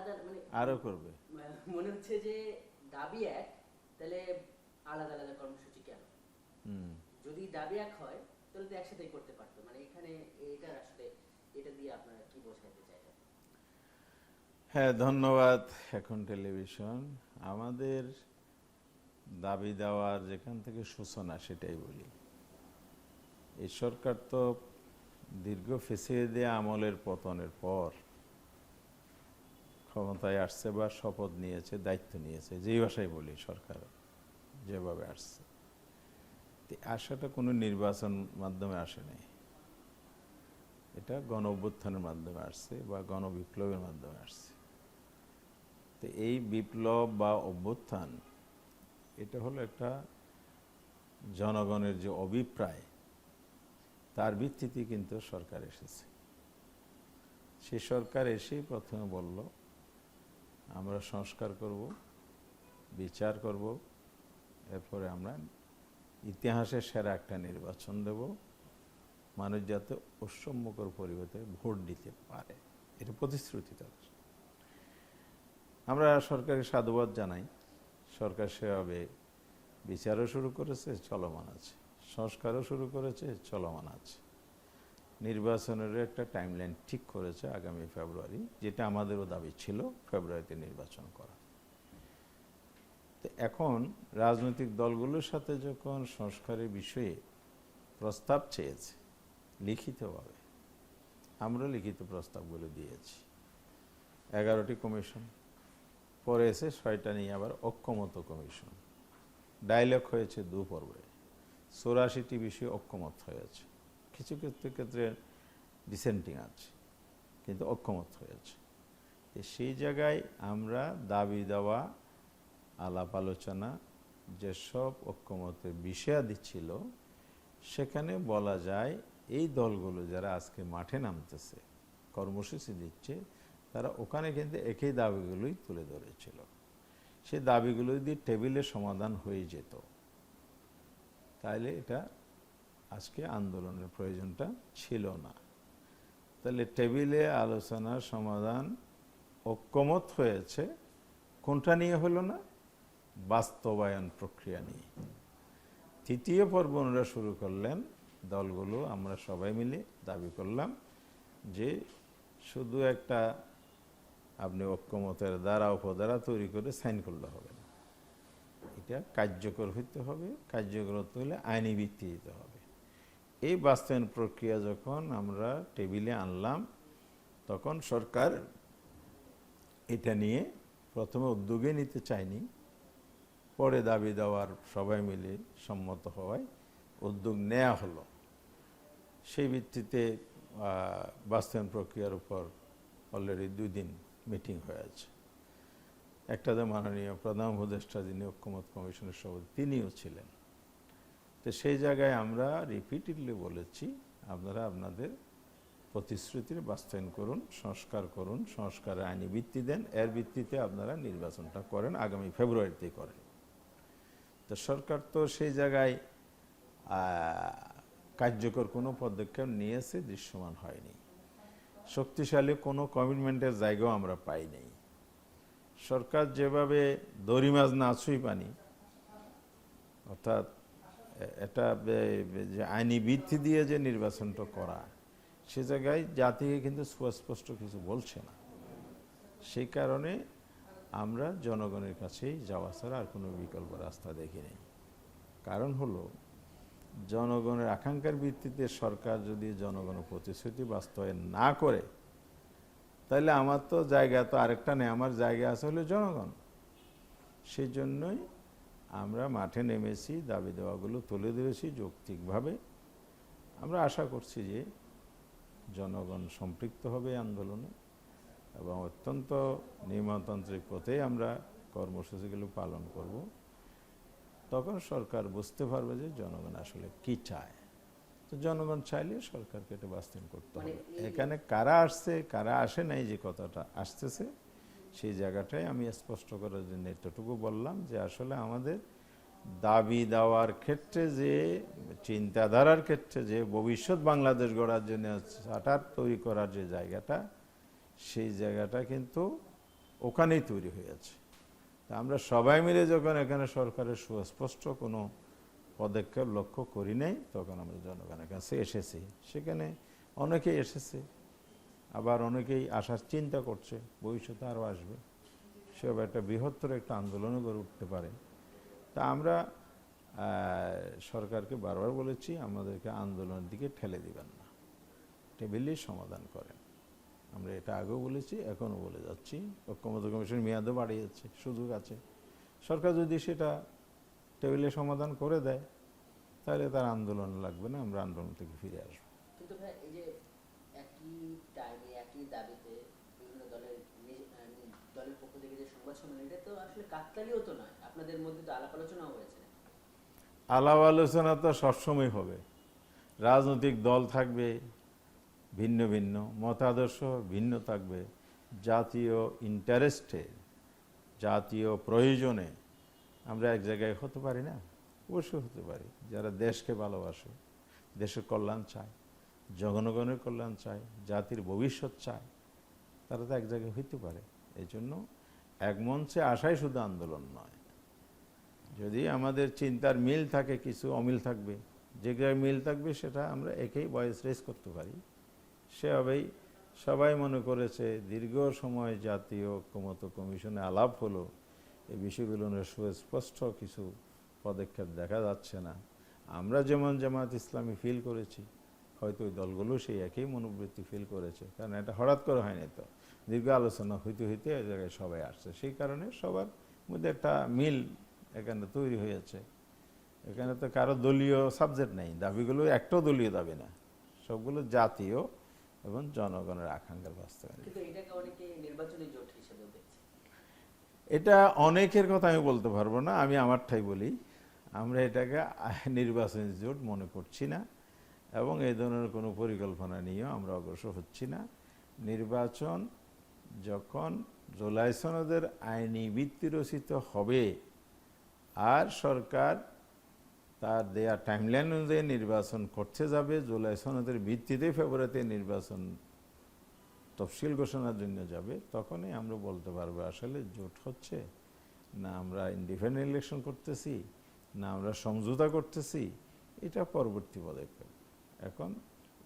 আলাদা মানে আরো করবে। মনে হচ্ছে যে দাবি এক, তাহলে আলাদা আলাদা কর্মসূচি কেন? হুম। যদি দাবি এক হয় তাহলে তো একসাথেই করতে পারতো। মানে এখানে এটা আসলে এটা দিয়ে আপনারা কি বোঝাতে চাইলেন? হ্যাঁ, ধন্যবাদ। এখন টেলিভিশন আমাদের দাবি দেওয়ার যেখান থেকে সূচনা সেটাই বলি। এই সরকার তো দীর্ঘ ফেঁসিয়ে দেয়া আমলের পতনের পর ক্ষমতায় আসছে বা শপথ নিয়েছে, দায়িত্ব নিয়েছে, যেই ভাষায় বলি সরকার যেভাবে আসছে, আসাটা কোনো নির্বাচন মাধ্যমে আসে নাই, এটা গণ অভ্যুত্থানের মাধ্যমে আসছে বা গণবিপ্লবের মাধ্যমে আসছে। তো এই বিপ্লব বা অভ্যুত্থান এটা হলো একটা জনগণের যে অভিপ্রায়, তার ভিত্তিতে কিন্তু সরকার এসেছে। সে সরকার এসেই প্রথমে বলল আমরা সংস্কার করব, বিচার করব, এরপরে আমরা ইতিহাসের সেরা একটা নির্বাচন দেব, মানুষ যাতে অসম্মুখর পরিবর্তে ভোট দিতে পারে, এটা প্রতিশ্রুতি তাদের। আমরা সরকারের সাধুবাদ জানাই। সরকার সেভাবে বিচারও শুরু করেছে, চলমান আছে, সংস্কারও শুরু করেছে, চলমান আছে। নির্বাচনের একটা টাইমলাইন ঠিক করেছে আগামী ফেব্রুয়ারি, যেটা আমাদেরও দাবি ছিল ফেব্রুয়ারিতে নির্বাচন করা। তো এখন রাজনৈতিক দলগুলোর সাথে যখন সংস্কারের বিষয়ে প্রস্তাব চেয়েছে লিখিতভাবে, আমরা লিখিত প্রস্তাবগুলো দিয়েছি। 11টি কমিশন, পরে এসে 6টা নিয়ে আবার ঐক্যমত কমিশন, ডায়লগ হয়েছে 2 পর্বে, 84টি বিষয়ে ঐক্যমত হয়েছে, কিছু ক্ষেত্রে ডিসেন্টিং আছে, কিন্তু ঐক্যমত হয়েছে। সেই জায়গায় আমরা দাবি দেওয়া, আলাপ আলোচনা, যেসব ঐক্যমতের বিষয়াদি ছিল, সেখানে বলা যায় এই দলগুলো যারা আজকে মাঠে নামতেছে, কর্মসূচি দিচ্ছে, তারা ওখানে কিন্তু একই দাবিগুলোই তুলে ধরেছিল। সেই দাবিগুলো যদি টেবিলে সমাধান হয়ে যেত, তাহলে এটা আজকে আন্দোলনের প্রয়োজনটা ছিল না। তাহলে টেবিলে আলোচনার সমাধান ঐক্যমত হয়েছে, কোনটা নিয়ে হলো না? বাস্তবায়ন প্রক্রিয়া নিয়ে। 3য় পর্ব ওনারা শুরু করলেন, দলগুলো আমরা সবাই মিলে দাবি করলাম যে শুধু একটা আপনি ঐক্যমতের দ্বারা উপদ্বারা তৈরি করে সাইন করলে হবে না, এটা কার্যকর হইতে হবে, কার্যকর হতে হলে আইনি ভিত্তি দিতে হবে। এই বাস্তবায়ন প্রক্রিয়া যখন আমরা টেবিলে আনলাম, তখন সরকার এটা নিয়ে প্রথমে উদ্যোগে নিতে চায়নি, পরে দাবি দেওয়ার সবাই মিলে সম্মত হওয়ায় উদ্যোগ নেওয়া হলো। সেই ভিত্তিতে বাস্তবায়ন প্রক্রিয়ার উপর অলরেডি 2 দিন মিটিং হয়েছে। একটাতে মাননীয় প্রধান উপদেষ্টা, যিনি ঐক্যমত কমিশনের সভাপতি, তিনিও ছিলেন। তো সেই জায়গায় আমরা রিপিটেডলি বলেছি, আপনারা আপনাদের প্রতিশ্রুতির বাস্তবায়ন করুন, সংস্কার করুন, সংস্কারের আইনি ভিত্তি দেন, এর ভিত্তিতে আপনারা নির্বাচনটা করেন, আগামী ফেব্রুয়ারিতেই করেন। তো সরকার তো সেই জায়গায় কার্যকর কোনো পদক্ষেপ নিয়েছে দৃশ্যমান হয়নি। শক্তিশালী কোনো কমিটমেন্টের জায়গাও আমরা পাই নাই। সরকার যেভাবে দড়ি মাছ না ছুঁই পানি, অর্থাৎ এটা যে আইনি ভিত্তি দিয়ে যে নির্বাচনটা করা, সে জায়গায় জাতিকে কিন্তু সুস্পষ্ট কিছু বলছে না। সেই কারণে আমরা জনগণের কাছেই যাওয়া ছাড়া আর কোনো বিকল্প রাস্তা দেখি নেই। কারণ হলো, জনগণের আকাঙ্ক্ষার ভিত্তিতে সরকার যদি জনগণের প্রতিশ্রুতি বাস্তবায়ন না করে, তাহলে আমার তো জায়গা তো আরেকটা নেই, আমার জায়গা আছে হলো জনগণ। সেই জন্যই আমরা মাঠে নেমেছি, দাবি দেওয়াগুলো তুলে ধরেছি যৌক্তিকভাবে। আমরা আশা করছি যে জনগণ সম্পৃক্ত হবে আন্দোলনে এবং অত্যন্ত নিয়মতান্ত্রিক পথে আমরা কর্মসূচিগুলো পালন করব। তখন সরকার বুঝতে পারবে যে জনগণ আসলে কি চায়। তো জনগণ চাইলে সরকারকে এটা বাস্তবায়ন করতে হবে। এখানে কারা আসছে কারা আসে নাই, যে কথাটা আসতেছে, সেই জায়গাটাই আমি স্পষ্ট করার জন্য এতটুকু বললাম যে আসলে আমাদের দাবি দেওয়ার ক্ষেত্রে, যে চিন্তাধারার ক্ষেত্রে, যে ভবিষ্যৎ বাংলাদেশ গড়ার জন্য চার্টার তৈরি করার যে জায়গাটা, সেই জায়গাটা কিন্তু ওখানেই তৈরি হয়েছে। তা আমরা সবাই মিলে যখন এখানে সরকারের সুস্পষ্ট কোনো পদক্ষেপ লক্ষ্য করি নাই, তখন আমরা জনগণের কাছে এসেছি। সেখানে অনেকেই এসেছে, আবার অনেকেই আসার চিন্তা করছে, ভবিষ্যতে আরও আসবে। সেসব একটা বৃহত্তর একটা আন্দোলনও গড়ে উঠতে পারে। তা আমরা সরকারকে বারবার বলেছি, আমাদেরকে আন্দোলনের দিকে ঠেলে দিবেন না, টেবিলেই সমাধান করেন। আমরা এটা আগেও বলেছি, এখনও বলে যাচ্ছি। ঐক্যমত্য কমিশনের মেয়াদও বাড়িয়ে যাচ্ছে, সুযোগ আছে। সরকার যদি সেটা টেবিলে সমাধান করে দেয়, তাহলে তার আন্দোলন লাগবে না, আমরা আন্দোলন থেকে ফিরে আসবো। কিন্তু ভাই এই যে একই টাইমে একই দাবিতে বিভিন্ন দলের দলের পক্ষ থেকে যে সংবাদ সম্মেলন, এটা তো আসলে কাকতালীয় তো নয়, আপনাদের মধ্যে তো আলাপ আলোচনাও হয়েছে। আলাপ আলোচনা তো সবসময় হবে। রাজনৈতিক দল থাকবে ভিন্ন ভিন্ন, মতাদর্শ ভিন্ন থাকবে। জাতীয় ইন্টারেস্টে, জাতীয় প্রয়োজনে আমরা এক জায়গায় হতে পারি না? অবশ্যই হতে পারি। যারা দেশকে ভালোবাসে, দেশের কল্যাণ চায়, জনগণের কল্যাণ চায়, জাতির ভবিষ্যৎ চায়, তারা তো এক জায়গায় হইতে পারে। এই জন্য এক মঞ্চে আসাই শুধু আন্দোলন নয়। যদি আমাদের চিন্তার মিল থাকে, কিছু অমিল থাকবে, যে জায়গায় মিল থাকবে সেটা আমরা একেই ভয়েস রেজ করতে পারি। সেভাবেই সবাই মনে করেছে, দীর্ঘ সময় জাতীয় ঐক্যমত্য কমিশনে আলাপ হলো, এই বিষয়গুলো সুস্পষ্ট কিছু পদক্ষেপ দেখা যাচ্ছে না। আমরা যেমন জামায়াত ইসলামী ফিল করেছি, হয়তো ওই দলগুলো সেই একই মনোবৃত্তি ফিল করেছে। কারণ এটা হঠাৎ করে হয়নি, তো দীর্ঘ আলোচনা হইতে হইতে এই জায়গায় সবাই আসছে। সেই কারণে সবার মধ্যে একটা মিল এখানে তৈরি হয়েছে। এখানে তো কারো দলীয় সাবজেক্ট নেই, দাবিগুলো একটাও দলীয় দাবি না, সবগুলো জাতীয় এবং জনগণের আকাঙ্ক্ষার বাস্তবায়ন। কিন্তু এটাকে অনেকে নির্বাচনী জোট হিসেবে দেখছে। এটা অনেকের কথা আমি বলতে পারবো না, আমি আমারটাই বলি। আমরা এটাকে নির্বাচনী জোট মনে করছি না, এবং এই ধরনের কোনো পরিকল্পনা নিয়েও আমরা অগ্রসর হচ্ছি না। নির্বাচন যখন জুলাই সনদের আইনি ভিত্তি রচিত হবে, আর সরকার তার দেয়া টাইমলাইন অনুযায়ী নির্বাচন করতে যাবে, জুলাই সনদের ভিত্তিতে ফেব্রুয়ারিতে নির্বাচন তফসিল ঘোষণার জন্য যাবে, তখনই আমরা বলতে পারবো আসলে জোট হচ্ছে না, আমরা ইন্ডিপেন্ডেন্ট ইলেকশন করতেছি না, আমরা সমঝোতা করতেছি। এটা পরবর্তী পদক্ষেপ। এখন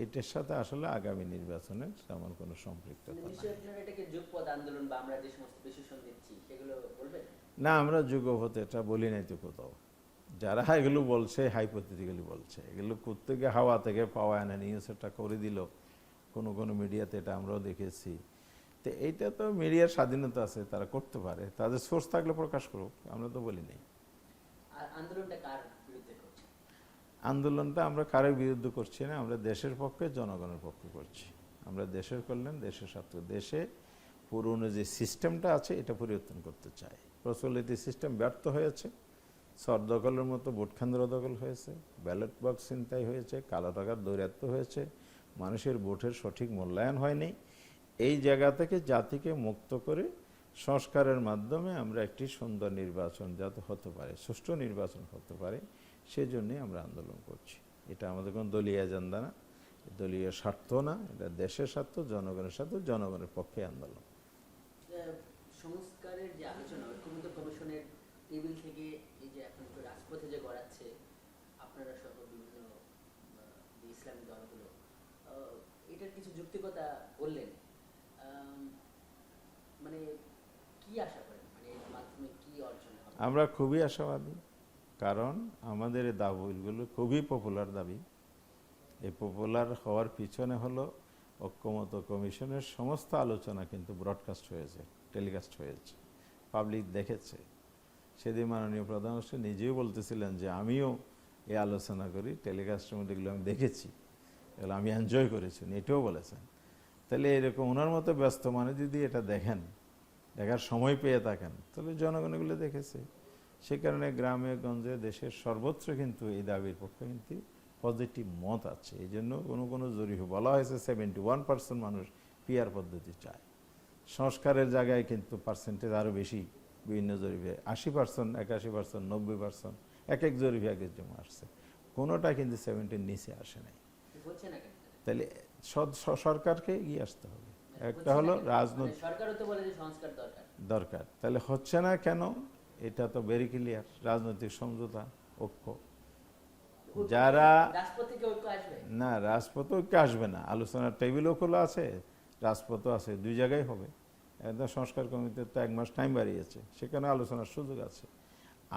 এটার সাথে আসলে আগামী নির্বাচনের তেমন কোনো সম্পৃক্ততা নেই। নিশ্চয়ই আপনারা এটাকে যুগপৎ আন্দোলন বা আমরা যে সমস্ত বিশেষণ দিচ্ছি সেগুলো বলবেন না, আমরা যুগপৎ এটা বলি নাই তো কোথাও। যারা এগুলো বলছে হাইপোথেটিক্যালি বলছে, এগুলো কোত্থেকে হাওয়া থেকে পাওয়া এনে নিয়ে সেটা করে দিল কোনো কোনো মিডিয়াতে, এটা আমরাও দেখেছি। তো এইটা তো মিডিয়ার স্বাধীনতা আছে, তারা করতে পারে, তাদের সোর্স থাকলে প্রকাশ করুক, আমরা তো বলি নাই। আর আন্দোলনটা কার বিরুদ্ধে করছে? আন্দোলনটা আমরা কারোর বিরুদ্ধে করছি না, আমরা দেশের পক্ষে, জনগণের পক্ষে করছি। আমরা দেশের কল্যাণ, দেশের স্বার্থ, দেশে পুরনো যে সিস্টেমটা আছে এটা পরিবর্তন করতে চাই। প্রচলিত সিস্টেম ব্যর্থ হয়েছে, সর দখলের মতো ভোট কেন্দ্র দখল হয়েছে, ব্যালট বক্স ছিনতাই হয়েছে, কালো টাকার দৌরাত্ম্য হয়েছে, মানুষের ভোটের সঠিক মূল্যায়ন হয়নি। এই জায়গা থেকে জাতিকে মুক্ত করে সংস্কারের মাধ্যমে আমরা একটি সুন্দর নির্বাচন যাতে হতে পারে, সুষ্ঠু নির্বাচন হতে পারে, সেজন্যই আমরা আন্দোলন করছি। এটা আমাদের কোনো দলীয় এজেন্ডা না, দলীয় স্বার্থ না, এটা দেশের স্বার্থ, জনগণের স্বার্থ, জনগণের পক্ষে আন্দোলন। সংস্কারের যে আলোচনা ঐক্যমত্য কমিশনের টেবিল থেকে এই যে এখন রাজপথে যে গড়াচ্ছে, আপনারা সহ বিভিন্ন ইসলামী দলগুলো, এটার কিছু যুক্তিকতা বললেন, মানে কি আশা করেন, মানে এর মাধ্যমে কি অর্জন হবে? আমরা খুবই আশাবাদী, কারণ আমাদের এই দাবিগুলো খুবই পপুলার দাবি। এই পপুলার হওয়ার পিছনে হলো ঐক্যমত্য কমিশনের সমস্ত আলোচনা কিন্তু ব্রডকাস্ট হয়েছে, টেলিকাস্ট হয়েছে, পাবলিক দেখেছে। সেদিন মাননীয় প্রধানমন্ত্রী নিজেও বলতেছিলেন যে আমিও এই আলোচনা করি, টেলিকাস্টের মধ্যে এগুলো আমি দেখেছি, এগুলো আমি এনজয় করেছি, এটাও বলেছেন। তাহলে এরকম ওনার মতো ব্যস্ত মানে যদি এটা দেখেন, দেখার সময় পেয়ে থাকেন, তাহলে জনগণ এগুলো দেখেছে। সে কারণে গ্রামে গঞ্জে দেশের সর্বত্র কিন্তু এই দাবির পক্ষে কিন্তু পজিটিভ মত আছে। এই জন্য কোনো কোনো জরিপে বলা হয়েছে 71% মানুষ পিআর পদ্ধতি চায়। সংস্কারের জায়গায় কিন্তু পার্সেন্টেজ আরও বেশি, বিভিন্ন জরিপে 80%, 81%, 90%, এক এক জরিপে এক এক জমা আসছে, কোনোটা কিন্তু 70-র নিচে আসে নাই। তাহলে সরকারকে এগিয়ে আসতে হবে। একটা হলো হচ্ছে না কেন? রাজনৈতিক সরকারও তো বলে যে সংস্কার দরকার। দরকার, তাহলে হচ্ছে না কেন? এটা তো ভেরি ক্লিয়ার, রাজনৈতিক সমঝোতা, ঐক্য। ঐক্য যারা কি রাজপথ থেকে ঐক্য আসবে? না, রাজপথ ঐক্য আসবে না, আলোচনার টেবিলও খোলা আছে, রাজপথও আছে, দুই জায়গায় হবে। একদম সংস্কার কমিটি তো 1 মাস টাইম বাড়িয়েছে, সেখানে আলোচনার সুযোগ আছে।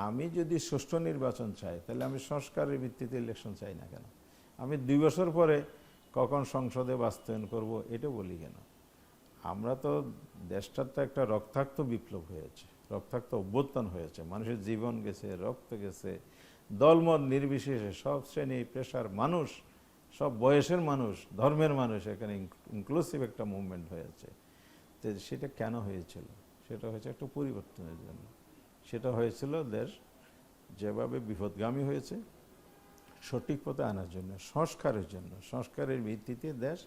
আমি যদি সুষ্ঠু নির্বাচন চাই, তাহলে আমি সংস্কারের ভিত্তিতে ইলেকশন চাই না কেন? আমি 2 বছর পরে কখন সংসদে বাস্তবায়ন করব এটা বলি কেন? আমরা তো, দেশটার তো একটা রক্তাক্ত বিপ্লব হয়েছে, রক্তাক্ত অভ্যুত্থান হয়েছে, মানুষের জীবন গেছে, রক্ত গেছে, দলমত নির্বিশেষে সব শ্রেণী পেশার মানুষ, সব বয়সের মানুষ, ধর্মের মানুষ, এখানে ইনক্লুসিভ একটা মুভমেন্ট হয়েছে। তো সেটা কেন হয়েছিল? সেটা হয়েছে একটা পরিবর্তনের জন্য। সেটা হয়েছিল দেশ যেভাবে বিপদগামী হয়েছে, সঠিক পথে আনার জন্য, সংস্কারের জন্য। সংস্কারের ভিত্তিতে দেশ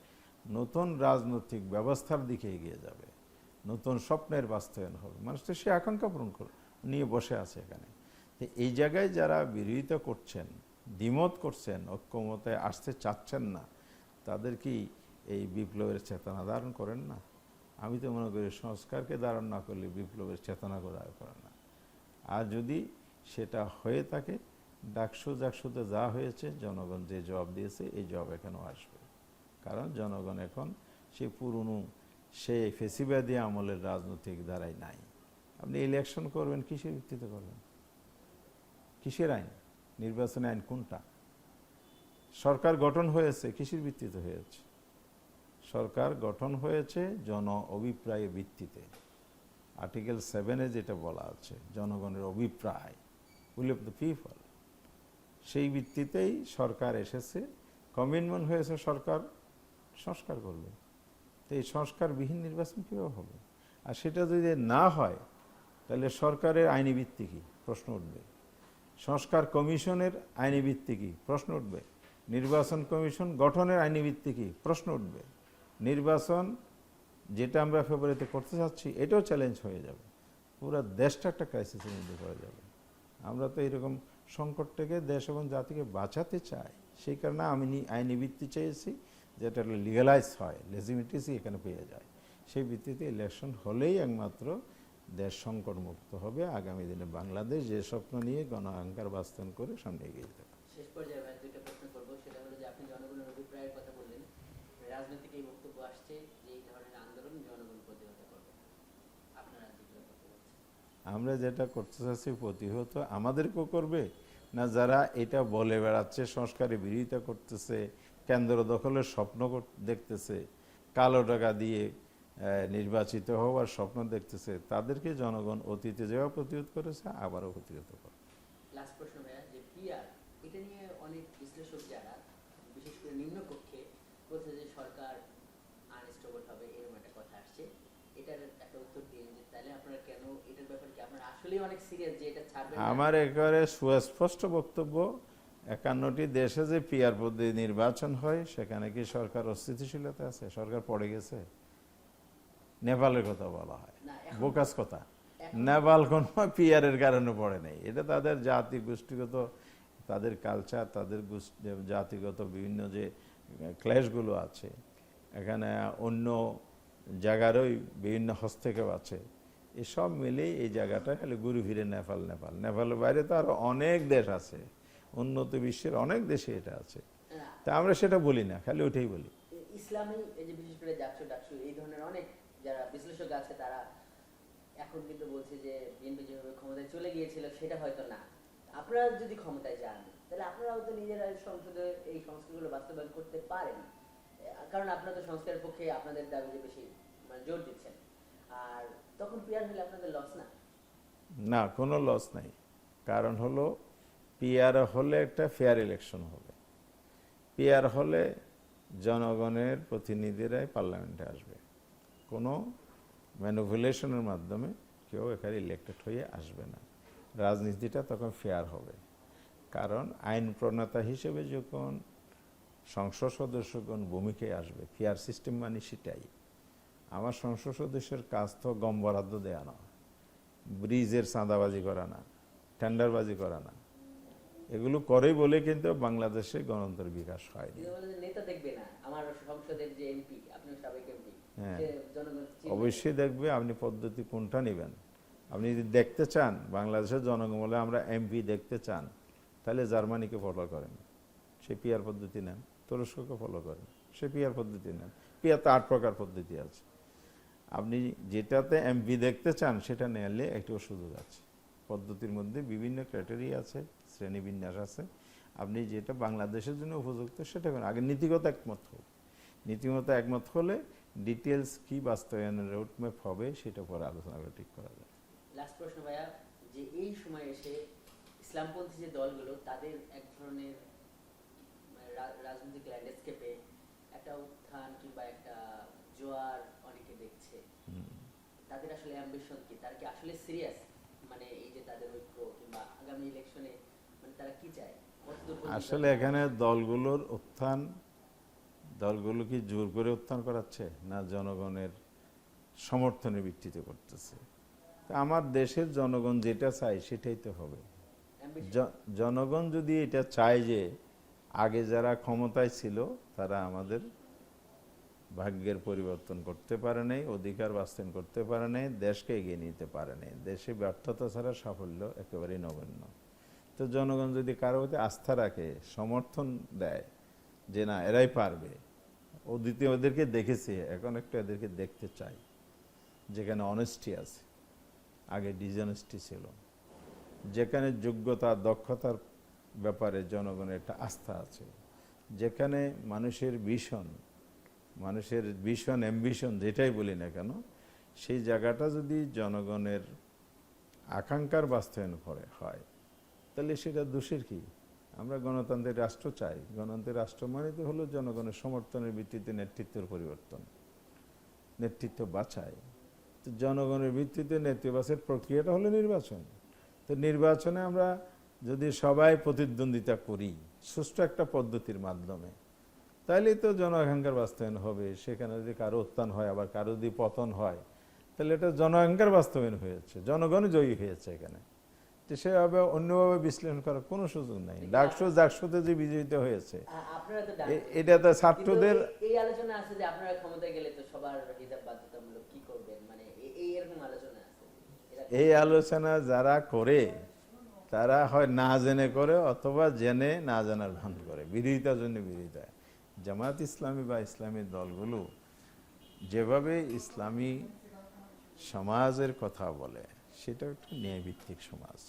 নতুন রাজনৈতিক ব্যবস্থার দিকে এগিয়ে যাবে, নতুন স্বপ্নের বাস্তবায়ন হবে। মানুষ তো সে আকাঙ্ক্ষা পূরণ নিয়ে বসে আছে এখানে। তো এই জায়গায় যারা বিরোধিতা করছেন, দ্বিমত করছেন, ঐক্যমতে আসতে চাচ্ছেন না, তাদের কি এই বিপ্লবের চেতনা ধারণ করেন না? আমি তো মনে করি সংস্কারকে ধারণ না করলে বিপ্লবের চেতনা ধারণ করেন না। আর যদি সেটা হয়ে থাকে, ডাকসুতে যা হয়েছে, জনগণ যে জবাব দিয়েছে, এই জবাব এখানেও আসবে। কারণ জনগণ এখন সেই পুরনো, সেই ফেসিবাদী আমলের রাজনৈতিক ধারায় নাই। আপনি ইলেকশন করবেন কিসের ভিত্তিতে করবেন? কিসের আইন? নির্বাচনী আইন কোনটা? সরকার গঠন হয়েছে কিসের ভিত্তিতে হয়েছে? সরকার গঠন হয়েছে জন অভিপ্রায়ের ভিত্তিতে। আর্টিকেল 7-এ যেটা বলা আছে, জনগণের অভিপ্রায়, উইল অফ দ্য পিপল, সেই ভিত্তিতেই সরকার এসেছে, কমিটমেন্ট হয়েছে সরকার সংস্কার করবে। তো এই সংস্কারবিহীন নির্বাচন কীভাবে হবে? আর সেটা যদি না হয়, তাহলে সরকারের আইনি ভিত্তি কী? প্রশ্ন উঠবে। সংস্কার কমিশনের আইনি ভিত্তি কী? প্রশ্ন উঠবে। নির্বাচন কমিশন গঠনের আইনি ভিত্তি কী? প্রশ্ন উঠবে। নির্বাচন যেটা আমরা ফেব্রুয়ারিতে করতে চাচ্ছি, এটাও চ্যালেঞ্জ হয়ে যাবে। পুরো দেশটা একটা ক্রাইসিসের মধ্যে পড়ে যাবে। আমরা তো এরকম সংকট থেকে দেশ এবং জাতিকে বাঁচাতে চাই। সেই কারণে আমি আইনি ভিত্তি চেয়েছি, যেটা লিগালাইজ হয়, লেজিটিমেসি এখানে পেয়ে যায়। সেই ভিত্তিতে ইলেকশন হলেই একমাত্র দেশ সংকট মুক্ত হবে। আগামী দিনে বাংলাদেশ যে স্বপ্ন নিয়ে গণ আকাঙ্ক্ষার বাস্তবায়ন করে সামনে এগিয়ে যেতে পারে। শেষ পর্যায়ে ভাই দুইটা প্রশ্ন করবো। সেটা হলো যে আপনি জনগণের অভিপ্রায়ের কথা বললেন, রাজনৈতিক এই বক্তব্য আসছে যে এই ধরনের আন্দোলন জনগণ প্রতিহত করবে, আপনারা যেগুলো করতে যাচ্ছেন। আমরা যেটা করতে চাচ্ছি প্রতিহত আমাদেরকেও করবে না, যারা এটা বলে বেড়াচ্ছে, সংস্কারে বিরোধিতা করতেছে, কেন্দ্র দখলের স্বপ্ন দেখতেছে, কালো টাকা দিয়ে নির্বাচিত হওয়ার স্বপ্ন দেখতেছে, তাদেরকে জনগণ অতীতে যেভাবে প্রতিরোধ করেছে আবারও প্রতিরোধ করে। লাস্ট প্রশ্ন ভাইয়া, যে পিআর, এটা নিয়ে অনেক বিশ্লেষক যারা, বিশেষ করে নিম্নকক্ষে, বলছে যে সরকার আনস্টেবল হবে, এরকম একটা কথা আসছে। এটার একটা উত্তর দিন যে তাহলে আপনারা কেন, এটার ব্যাপারে কি আপনারা আসলেই অনেক সিরিয়াস যে এটা ছাড়বেন না? আমার একেবারে সুস্পষ্ট বক্তব্য, 51টি দেশে যে পিআর পদ্ধতি নির্বাচন হয়, সেখানে কি সরকার অস্থিতিশীলতা আছে? সরকার পড়ে গেছে? নেপালের কথা বলা হয়, না, এখন বোকাস কথা। এখন- নেপাল কোনো পিআরের কারণে পড়ে নেই। এটা তাদের জাতি গোষ্ঠীগত, তাদের কালচার, তাদের জাতিগত বিভিন্ন যে ক্লেশগুলো আছে, এখানে অন্য জায়গারই বিভিন্ন হস্তক্ষেপ আছে, এসব মিলেই এই জায়গাটা খালি ঘুরে ফিরে নেপাল। নেপালের বাইরে তো আরো অনেক দেশ আছে, উন্নত বিশ্বের অনেক দেশে এটা আছে। তা আমরা সেটা বলি না, খালি ওইটাই বলি। ইসলামী, এই যে বিশেষ করে ডাকসু এই ধরনের অনেক যারা বিশ্লেষক আছে, তারা এখন কিন্তু বলছে যে বিএনপি যেভাবে ক্ষমতায় চলে গিয়েছিল সেটা হয়তো না। আপনারা যদি ক্ষমতায় যান, তাহলে আপনারাও তো নিজেরা সংসদে এই সংস্কারগুলো বাস্তবায়ন করতে পারেন, কারণ আপনারা তো সংস্কারের পক্ষে আপনাদের দাবিতে বেশি মানে জোর দিচ্ছেন। আর তখন পিআর হলে আপনাদের লস না? না, কোনো লস নাই। কারণ হলো, পিআর হলে একটা ফেয়ার ইলেকশন হবে। পিআর হলে জনগণের প্রতিনিধিরাই পার্লামেন্টে আসবে, কোনো ম্যানিপুলেশনের মাধ্যমে কেউ এখানে ইলেক্টেড হয়ে আসবে না। রাজনীতিটা তখন ফেয়ার হবে। কারণ আইন প্রণেতা হিসেবে যখন সংসদ সদস্যগণ ভূমিকায় আসবে, ফেয়ার সিস্টেম মানে সেটাই। আমার সংসদ সদস্যের কাজ তো গম বরাদ্দ দেয়া না, ব্রিজের চাঁদাবাজি করা না, টেন্ডারবাজি করা না। এগুলো করে বলে কিন্তু বাংলাদেশে গণতন্ত্রের বিকাশ হয়নি। নেতা দেখবে না, আমার সংসদের যে এমপি, আপনি সাবেক এমপি, হ্যাঁ যে জনগণ চিনবে। অবশ্যই দেখবে আপনি পদ্ধতি কোনটা নেবেন। আপনি যদি দেখতে চান বাংলাদেশের জনগণ বলে আমরা এমপি দেখতে চান, তাহলে জার্মানিকে ফলো করেন, সে পিআর পদ্ধতি নেন। তুরস্ককে ফলো করেন, সে পিআর পদ্ধতি নেন। পিআর তো 8 প্রকার পদ্ধতি আছে। আপনি যেটাতে এমপি দেখতে চান সেটা নিলে একটু সুযোগ আছে। পদ্ধতির মধ্যে বিভিন্ন ক্রাইটেরিয়া আছে, শ্রেণীবিন্যাস আছে। আপনি যেটা বাংলাদেশের জন্য উপযুক্ত সেটা করেন। আগে নীতিগত একমত হোক। নীতিগত একমত হলে ডিটেলস কি বাস্তবায়নের রোডম্যাপ হবে সেটা পরে আলোচনা করে ঠিক করা যায়। লাস্ট প্রশ্ন ভাইয়া, যে এই সময় এসে ইসলামপন্থী যে দলগুলো তাদের এক ধরনের রাজনৈতিক ল্যান্ডস্কেপে একটা উত্থান কিংবা একটা জোয়ার অনেকে দেখছে, তাদের আসলে অ্যাম্বিশন কি? তারা কি আসলে সিরিয়াস, মানে এই যে তাদের ঐক্য কিংবা আগামী ইলেকশনে মানে তারা কি চায়? কতদূর পর্যন্ত আসলে এখানে দলগুলোর উত্থান, দলগুলো কি জোর করে উত্থান করাচ্ছে না জনগণের সমর্থনের ভিত্তিতে করতেছে? তা আমার দেশের জনগণ যেটা চায় সেটাই তো হবে। ambition? জনগণ যদি এটা চায় যে আগে যারা ক্ষমতায় ছিল তারা আমাদের ভাগ্যের পরিবর্তন করতে পারে নাই, অধিকার বাস্তবায়ন করতে পারে নাই, দেশকে এগিয়ে নিতে পারে নাই, দেশে ব্যর্থতা ছাড়া সাফল্য একেবারেই নগণ্য। তো জনগণ যদি কারো প্রতি আস্থা রাখে, সমর্থন দেয় যে না এরাই পারবে, ওদেরকে দেখেছি, এখন একটু এদেরকে দেখতে চাই যেখানে অনেস্টি আছে, আগে ডিসঅনেস্টি ছিল, যেখানে যোগ্যতা দক্ষতার ব্যাপারে জনগণের একটা আস্থা আছে, যেখানে মানুষের ভিশন অ্যাম্বিশন যেটাই বলি না কেন, সেই জায়গাটা যদি জনগণের আকাঙ্ক্ষার বাস্তবায়ন করে হয়, তাহলে সেটা দোষের কি? আমরা গণতান্ত্রিক রাষ্ট্র চাই। গণতান্ত্রিক রাষ্ট্র মানে তো হলো জনগণের সমর্থনের ভিত্তিতে নেতৃত্বের পরিবর্তন, নেতৃত্ব বাছাই। তো জনগণের ভিত্তিতে নেতৃত্ব বাছাইয়ের প্রক্রিয়াটা হলো নির্বাচন। তো নির্বাচনে আমরা যদি সবাই প্রতিদ্বন্দ্বিতা করি সুষ্ঠু একটা পদ্ধতির মাধ্যমে, তাহলে তো জন আকাঙ্ক্ষার বাস্তবায়ন হবে। সেখানে যদি কারো উত্থান হয় আবার কারো যদি পতন হয়, তাহলে এটা জন আকাঙ্ক্ষার বাস্তবায়ন হয়েছে, জনগণ জয়ী হয়েছে এখানে। তো সেভাবে অন্যভাবে বিশ্লেষণ করার কোনো সুযোগ নাই। ডাকসুতে যে বিজয়িত হয়েছে আপনারা তো এটা তো কিন্তু ছাত্রদের এই আলোচনা আছে যে আপনারা ক্ষমতায় গেলে তো সবার হিজাব বাধ্যতামূলক, কি করবেন, মানে এই এরকম আলোচনা আছে। এই আলোচনা যারা করে তারা হয় না জেনে করে অথবা জেনে না জানার ভান করে, বিরোধিতার জন্য বিরোধিতা। জামায়াত ইসলামী বা ইসলামী দলগুলো যেভাবে ইসলামী সমাজের কথা বলে সেটা একটা ন্যায়ভিত্তিক সমাজ,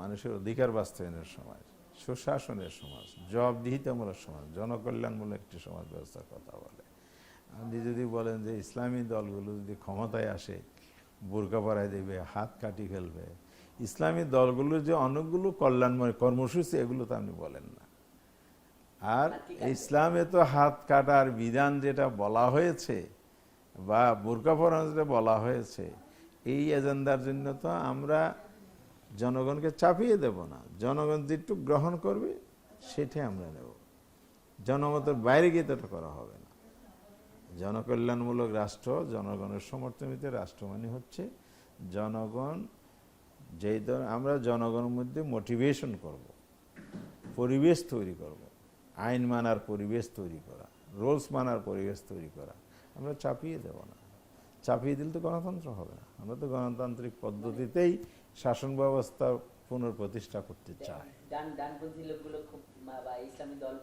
মানুষের অধিকার বাস্তবায়নের সমাজ, সুশাসনের সমাজ, জবাবদিহিতামূলক সমাজ, জনকল্যাণমূলক একটি সমাজ ব্যবস্থার কথা বলে। আপনি যদি বলেন যে ইসলামী দলগুলো যদি ক্ষমতায় আসে বোরকা পরায় দেবে, হাত কাটি ফেলবে, ইসলামী দলগুলোর যে অনেকগুলো কল্যাণময় কর্মসূচি এগুলো তো আপনি বলেন না। আর ইসলামে তো হাত কাটার বিধান যেটা বলা হয়েছে বা বোরকা পরানো যেটা বলা হয়েছে, এই এজেন্ডার জন্য তো আমরা জনগণকে চাপিয়ে দেব না। জনগণ যেটুকু গ্রহণ করবে সেটাই আমরা নেব। জনমতের বাইরে গিয়ে তো এটা করা হবে না। জনকল্যাণমূলক রাষ্ট্র, জনগণের সমর্থনিত রাষ্ট্র মানে হচ্ছে জনগণ যেই আমরা জনগণের মধ্যে মোটিভেশন করব, পরিবেশ তৈরি করব, আইন মানার পরিবেশ তৈরি করা, রুলস মানার পরিবেশ তৈরি করা। আমরা চাপিয়ে দেব না। চাপিয়ে দিলে তো গণতন্ত্র হবে না। আমরা তো গণতান্ত্রিক পদ্ধতিতেই শাসন ব্যবস্থা পুনঃপ্রতিষ্ঠা করতে চাই। ডানপন্থী লোকগুলো খুব বা ইসলামী দল